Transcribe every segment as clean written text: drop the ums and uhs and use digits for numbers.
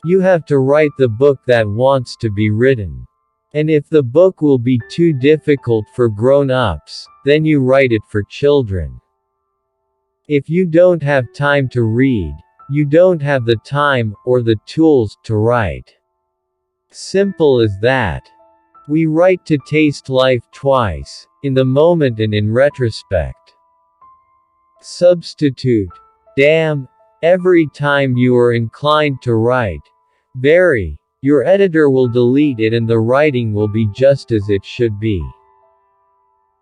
You have to write the book that wants to be written. And if the book will be too difficult for grown-ups, then you write it for children. If you don't have time to read, you don't have the time, or the tools, to write. Simple as that. We write to taste life twice, in the moment and in retrospect. Substitute. Damn, every time you are inclined to write. Very. Your editor will delete it and the writing will be just as it should be.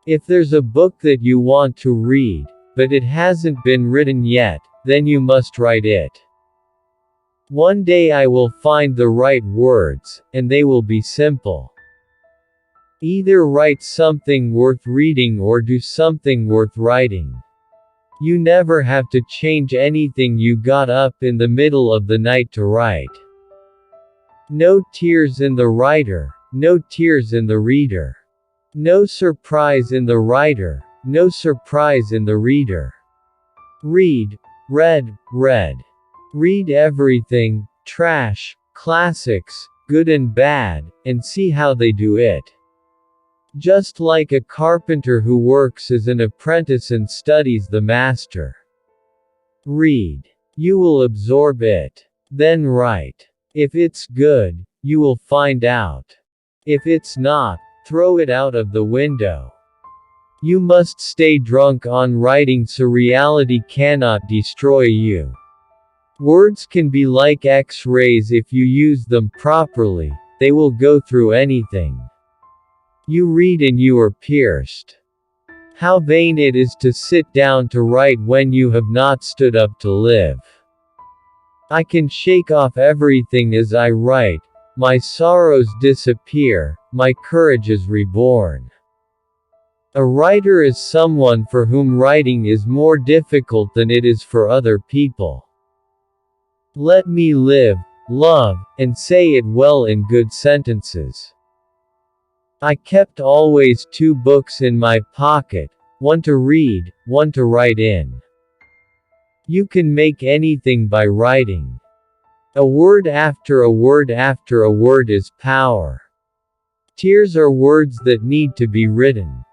If there's a book that you want to read, but it hasn't been written yet, then you must write it. One day I will find the right words, and they will be simple. Either write something worth reading or do something worth writing. You never have to change anything you got up in the middle of the night to write. No tears in the writer, no tears in the reader. No surprise in the writer, no surprise in the reader. Read, read. Read everything, trash, classics, good and bad, and see how they do it. Just like a carpenter who works as an apprentice and studies the master. Read. You will absorb it. Then write. If it's good, you will find out. If it's not, throw it out of the window. You must stay drunk on writing so reality cannot destroy you. Words can be like X-rays if you use them properly, they will go through anything. You read and you are pierced. How vain it is to sit down to write when you have not stood up to live. I can shake off everything as I write, my sorrows disappear, my courage is reborn. A writer is someone for whom writing is more difficult than it is for other people. Let me live, love, and say it well in good sentences. I kept always 2 books in my pocket, one to read, one to write in. You can make anything by writing. A word after a word after a word is power. Tears are words that need to be written.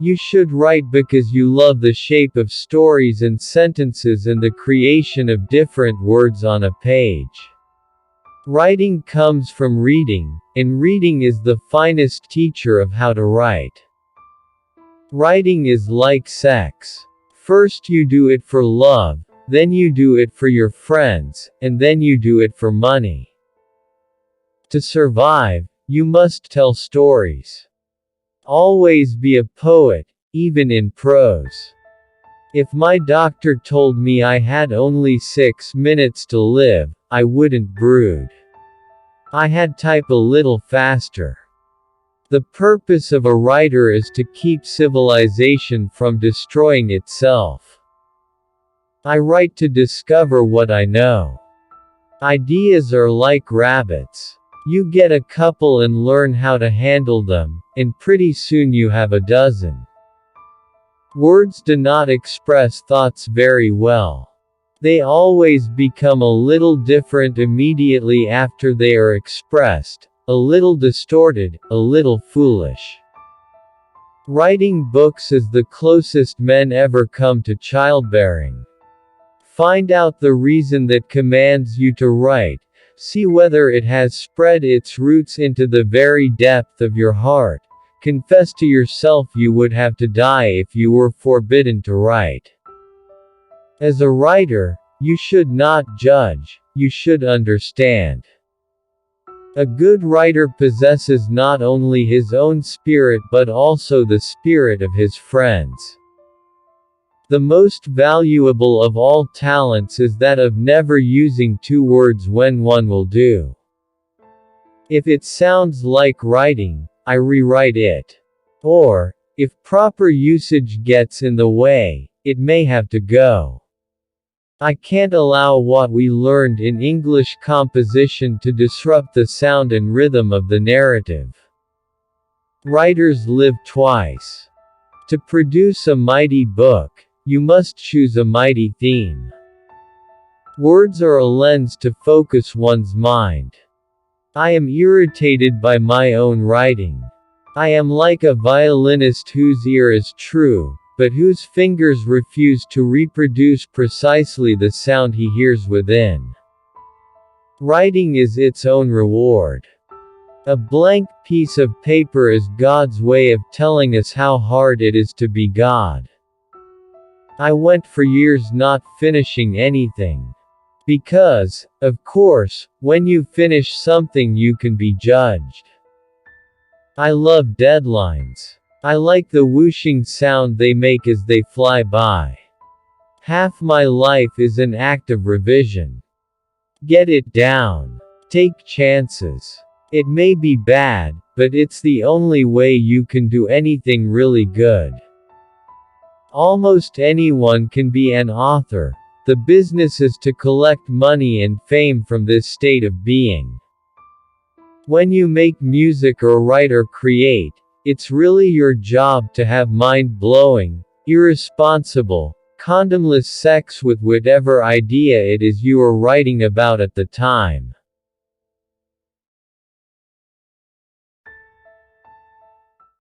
You should write because you love the shape of stories and sentences and the creation of different words on a page. Writing comes from reading, and reading is the finest teacher of how to write. Writing is like sex. First you do it for love, then you do it for your friends, and then you do it for money. To survive, you must tell stories. Always be a poet, even in prose. If my doctor told me I had only 6 minutes to live, I wouldn't brood. I had type a little faster. The purpose of a writer is to keep civilization from destroying itself. I write to discover what I know. Ideas are like rabbits. You get a couple and learn how to handle them, and pretty soon you have a dozen. Words do not express thoughts very well. They always become a little different immediately after they are expressed, a little distorted, a little foolish. Writing books is the closest men ever come to childbearing. Find out the reason that commands you to write, see whether it has spread its roots into the very depth of your heart. Confess to yourself you would have to die if you were forbidden to write. As a writer, you should not judge, you should understand. A good writer possesses not only his own spirit but also the spirit of his friends. The most valuable of all talents is that of never using 2 words when one will do. If it sounds like writing, I rewrite it. Or, if proper usage gets in the way, it may have to go. I can't allow what we learned in English composition to disrupt the sound and rhythm of the narrative. Writers live twice. To produce a mighty book, you must choose a mighty theme. Words are a lens to focus one's mind. I am irritated by my own writing. I am like a violinist whose ear is true, but whose fingers refuse to reproduce precisely the sound he hears within. Writing is its own reward. A blank piece of paper is God's way of telling us how hard it is to be God. I went for years not finishing anything. Because, of course, when you finish something you can be judged. I love deadlines. I like the whooshing sound they make as they fly by. Half my life is an act of revision. Get it down. Take chances. It may be bad, but it's the only way you can do anything really good. Almost anyone can be an author. The business is to collect money and fame from this state of being. When you make music or write or create, it's really your job to have mind-blowing, irresponsible, condomless sex with whatever idea it is you are writing about at the time.